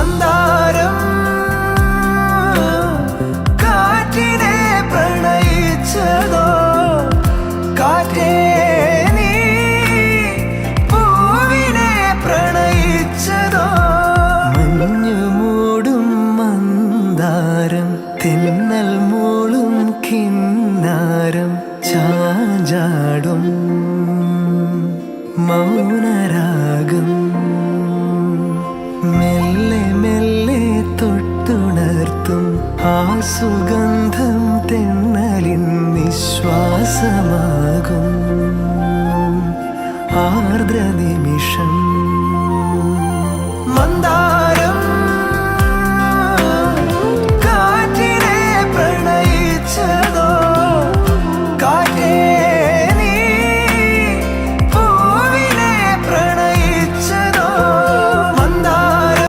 മന്ദാരം കാറ്റിനെ പ്രണയിച്ചതോ, കാറ്റേ നീ പൂവിനെ പ്രണയിച്ചതോ. മഞ്ഞു മൂടും മന്ദാരം, തെന്നൽ മൂളും കിന്നാരം, ചാഞ്ചാടും മൗനരാഗം, മെല്ലെ മെല്ലെ തൊട്ടുണർത്തും ആ സുഗന്ധം തെന്നലിൻ നിശ്വാസമാകും ആർദ്ര നിമിഷം.